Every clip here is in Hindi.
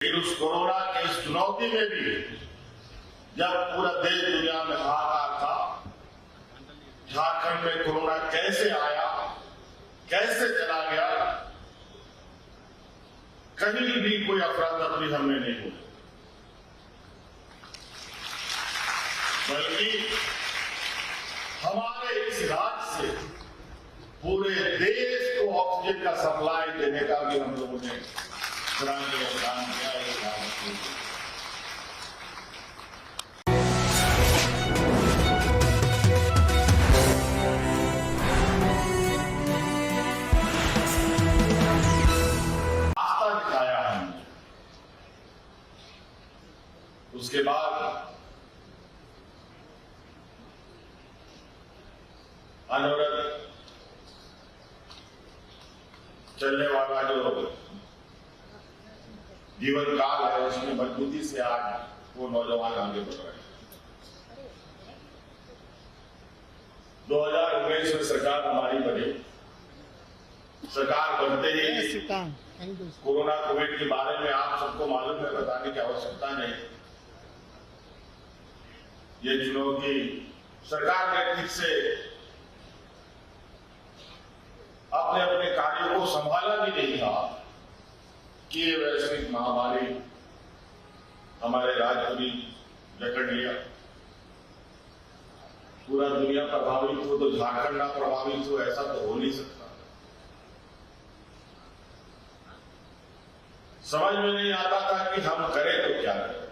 लेकिन उस कोरोना के इस चुनौती में भी जब पूरा देश दुनिया में हाहाकार था, झारखंड में कोरोना कैसे आया, कैसे चला गया, कहीं भी कोई अफरा तफरी हमने नहीं हुई, बल्कि हमारे इस राज्य से पूरे देश को ऑक्सीजन का सप्लाई देने का भी हम लोगों ने योगदान किया है। आस्था दिखाया हमने। उसके बाद अनवरत चलने वाला जो जीवन काल है, उसमें मजबूती से आज वो नौजवान आगे बढ़ रहे हैं। 2019 में सरकार हमारी बनी। सरकार बनते ही कोरोना कोविड के बारे में आप सबको मालूम है, बताने की आवश्यकता नहीं। ये चुनौती सरकार ने ठीक से अपने अपने कार्यों को संभाला भी नहीं था कि ये वैश्विक महामारी हमारे राज्य को भी जकड़ लिया। पूरा दुनिया प्रभावित हो तो झारखंड ना प्रभावित हो, ऐसा तो हो नहीं सकता। समझ में नहीं आता था कि हम करें तो क्या करें।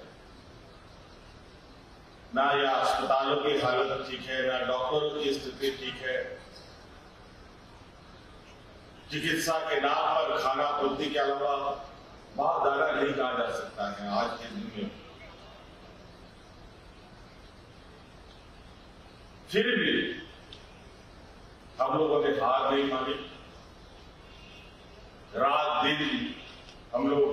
ना या अस्पतालों की हालत ठीक है, ना डॉक्टरों की स्थिति ठीक है। चिकित्सा के नाम पर खाना पूर्ति के अलावा बहुत ज्यादा नहीं कहा जा सकता है आज के दिन में। फिर भी हम लोगों ने हार नहीं मानी। रात दिन हम लोग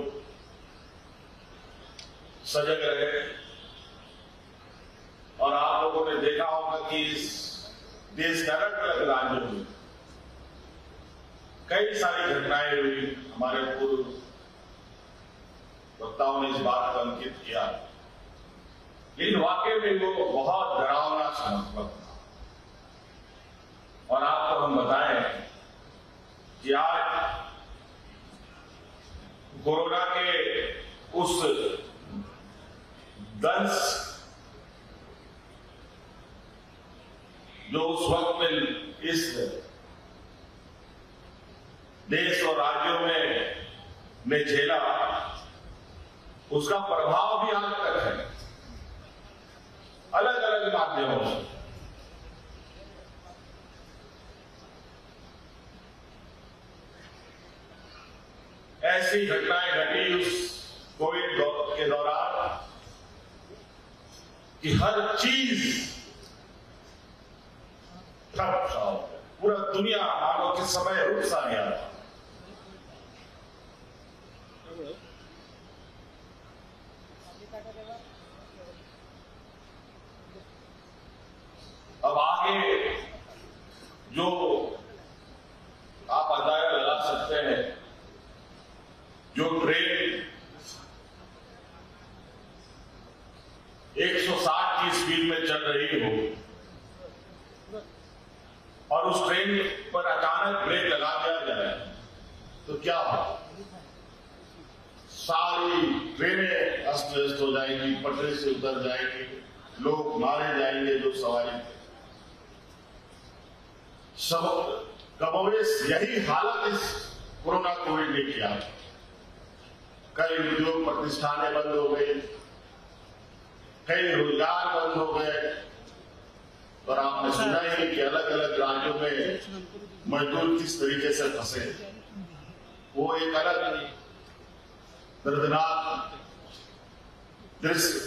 सजग रहे और आप लोगों ने देखा होगा कि इस देश के अलग अलग राज्यों में कई सारी घटनाएं हुई। हमारे पूर्व वक्ताओं ने इस बात को अंकित किया, लेकिन वाकई में वो बहुत डरावना समझ था। और आपको हम बताएं कि आज कोरोना के उस दंश जो उस वक्त में इस देश और राज्यों में झेला, उसका प्रभाव भी आज तक है अलग अलग माध्यमों से। ऐसी घटनाएं घटी उस कोविड के दौरान कि हर चीज ठप सा हो गया। पूरा दुनिया मानो कि समय रुक सा गया था। अब आगे जो आप अंदाजा लगा सकते हैं, जो ट्रेन 160 की स्पीड में चल रही हो और उस ट्रेन पर अचानक ब्रेक लगा दिया जाए तो क्या हो? सारी ट्रेनें अस्त व्यस्त हो जाएंगी, पटरी से उतर जाएंगी, लोग मारे जाएंगे जो सवारी थे। सब कमोवेश यही हालत इस कोरोना कोविड ने किया। कई उद्योग प्रतिष्ठानें बंद हो गई, कई रोजगार बंद हो गए और आपने सुना ही कि अलग अलग राज्यों में मजदूर किस तरीके से फंसे। वो एक अलग दर्दनाक दृश्य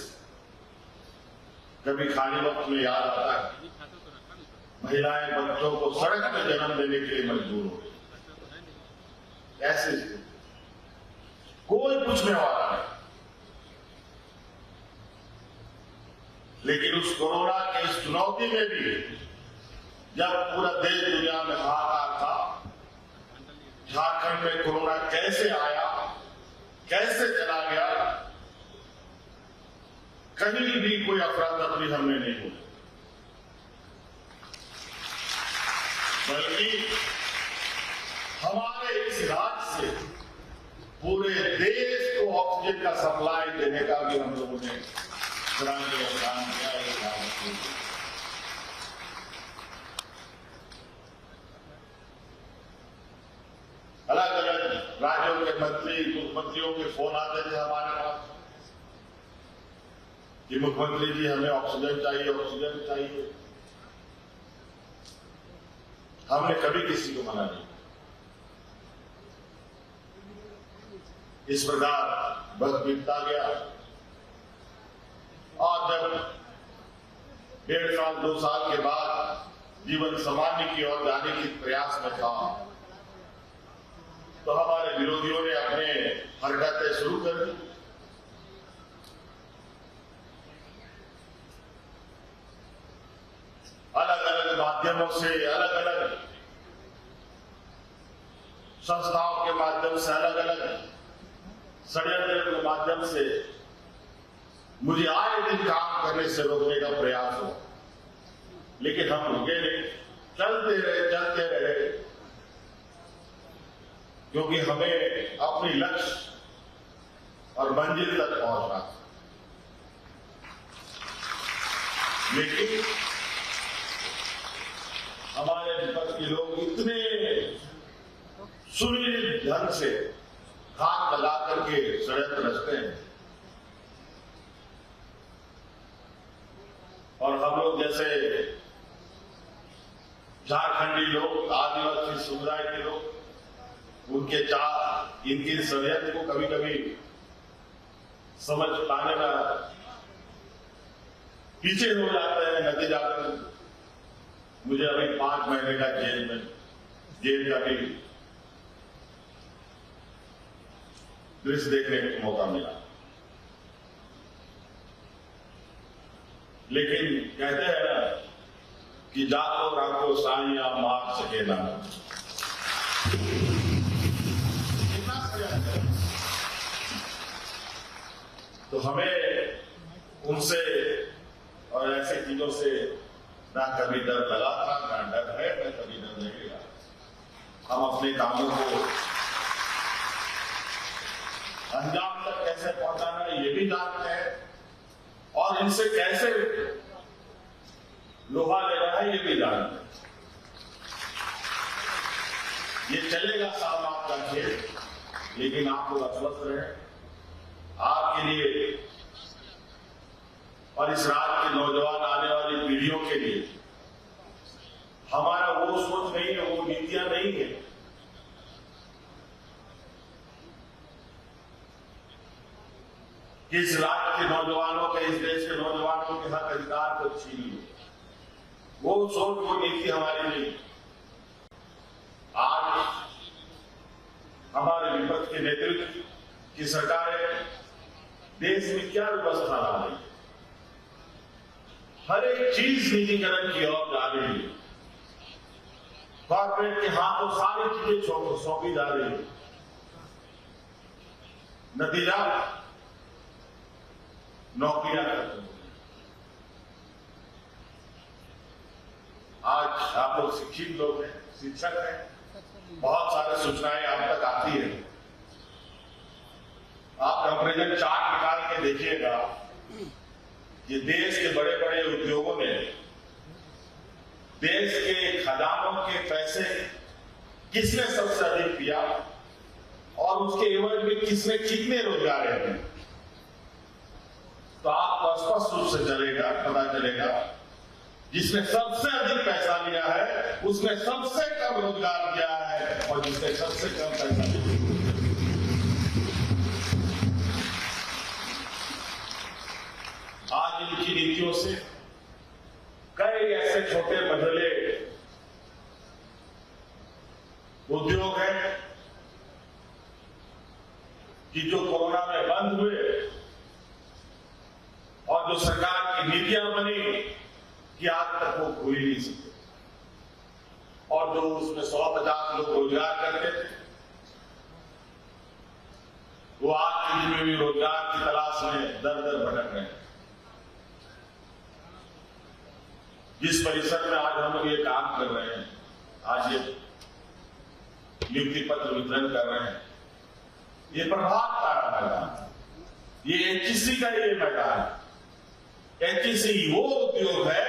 कभी खाने वक्त में याद आता है। महिलाएं बच्चों को सड़क पर जन्म देने के लिए मजबूर हो गई। ऐसे कोई पूछने वाला नहीं। लेकिन उस कोरोना के इस चुनौती में भी जब पूरा देश दुनिया में हाहाकार था, झारखंड में कोरोना कैसे आया, कैसे चला गया, कहीं भी कोई अफरा तफरी हमने नहीं होगी, बल्कि हमारे इस राज्य से पूरे देश को ऑक्सीजन का सप्लाई देने का भी हम लोगों ने सराहनीय काम किया है। अलग अलग राज्यों के मंत्री मुख्यमंत्रियों के फोन आते थे हमारे पास कि मुख्यमंत्री जी हमें ऑक्सीजन चाहिए, ऑक्सीजन चाहिए। हमने कभी किसी को मना नहीं। इस प्रकार वक्त बीतता गया और जब 1.5 साल 2 साल के बाद जीवन सामान्य की ओर जाने के प्रयास में था, तो हमारे विरोधियों ने अपने हरकतें शुरू कर दी। अलग अलग माध्यमों से, अलग अलग संस्थाओं के माध्यम से, अलग अलग षड्यंत्र के माध्यम से मुझे आए दिन काम करने से रोकने का प्रयास हुआ, लेकिन हम रुके नहीं, चलते रहे, क्योंकि हमें अपनी लक्ष्य और मंजिल तक पहुंचना था। लेकिन हमारे विपक्ष के लोग इतने सुनिश्चित ढंग से हाथ लगा करके षड्यंत्र रचते हैं, और हम लोग जैसे झारखंडी लोग, आदिवासी समुदाय के लोग, उनके चाह इनकी षड्यंत्र को कभी कभी समझ पाने में पीछे हो जाते हैं। नतीजा मुझे अभी 5 महीने का जेल का भी दृश्य देखने का मौका मिला। लेकिन कहते हैं ना कि जाको राको साइया मार सके ना, तो हमें उनसे और ऐसी चीजों से ना कभी डर लगा था, ना डर है, ना कभी डर लगेगा। हम अपने कामों को अंजाम तक कैसे पहुंचाना है ये भी जानते हैं, और इनसे कैसे लोहा लेना है ये भी जानते हैं। ये चलेगा साहब आपका खेल, लेकिन आप लोग अस्वस्थ रहे। आपके लिए और इस राज्य के नौजवान आने वाली पीढ़ियों के लिए हमारा वो सोच नहीं है, वो नीतियां नहीं है। कि इस राज्य के नौजवानों के, इस देश के नौजवानों के हक अधिकार को छीन लो, वो सोच, वो नीति हमारी नहीं। आज हमारे विपक्ष के नेतृत्व की सरकारें देश में क्या व्यवस्था ला रही है, हर एक चीज निजीकरण की ओर जा रही है। कॉर्पोरेट के हाथों सारी चीजें सौंपी जा रही है। नतीजा नौकरियां खत्म हो गई। आज आप लोग शिक्षित लोग हैं, शिक्षक हैं, बहुत सारे सूचनाएं आप तक आती है। आप कंपैरिजन चार्ट निकाल के देखिएगा, ये देश के बड़े बड़े उद्योगों ने देश के खजानों के पैसे किसने सबसे अधिक दिया और उसके एवज में किसने कितने रोजगार हैं, तो आपको स्पष्ट रूप से पता चलेगा जिसने सबसे अधिक पैसा लिया है उसने सबसे कम रोजगार दिया है, और जिसने सबसे कम पैसा लिया आज इनकी नीतियों से कई ऐसे छोटे मझोले उद्योग हैं कि जो कोरोना में बंद हुए और जो सरकार की नीतियां बनी कि आज तक वो खुल नहीं सके, और जो उसमें 150 लोग रोजगार करते थे वो आज के दिन में भी रोजगार की तलाश में दर दर भटक रहे हैं। जिस परिसर में आज हम लोग ये काम कर रहे हैं, आज ये नियुक्ति पत्र वितरण कर रहे हैं, ये प्रभात तारा मैदान, ये एचईसी का ये मैदान है। एचईसी वो उद्योग है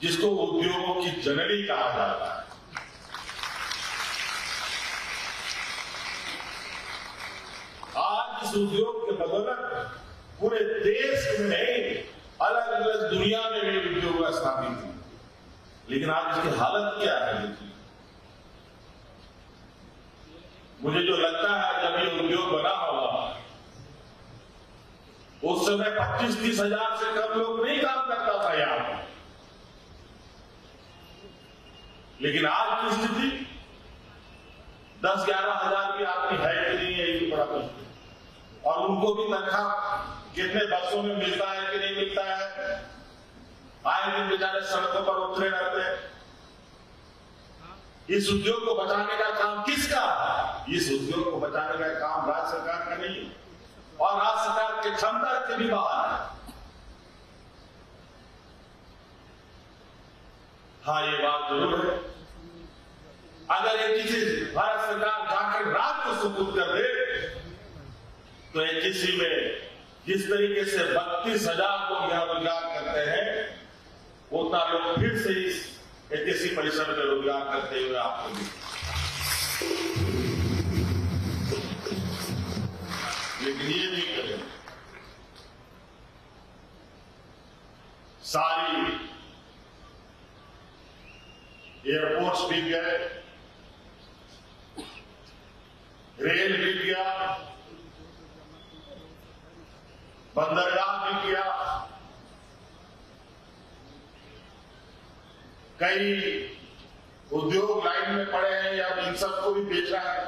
जिसको उद्योगों की जननी कहा जाता है। आज इस उद्योग के बदौलत पूरे देश में नहीं, अलग अलग दुनिया में भी उद्योग स्थापित हुए। लेकिन आज इसकी हालत क्या है देखिए। मुझे जो लगता है जब ये उद्योग बना होगा उस समय 25-30 हजार से कम लोग नहीं काम करता था यहां पर। लेकिन आज की स्थिति 10-11 हजार भी आदमी है कि नहीं है, ये बड़ा मुश्किल। और उनको भी तनख्वाह कितने बसों में मिलता है कि नहीं मिलता है, आए दिन बेचारे सड़कों पर उतरे रहते हैं। इस उद्योग को बचाने का काम किसका है? इस उद्योग को बचाने का काम राज्य सरकार का नहीं है, और राज्य सरकार की क्षमता से भी बाहर है। हाँ, ये बात जरूर है, अगर ये किसी भारत सरकार जाकर रात को सुपुर्द कर दे तो ये किसी में जिस तरीके से 32,000 लोग यहां रोजगार करते हैं, उतना लोग फिर से इस किसी परिसर में रोजगार करते हुए आपको दिखेंगे। लेकिन ये नहीं करें, सारी एयरपोर्ट्स बिक गए, रेल बिक गया, बंदरगाह बिक गया, कई उद्योग लाइन में पड़े हैं या इन सबको भी बेच रहा है।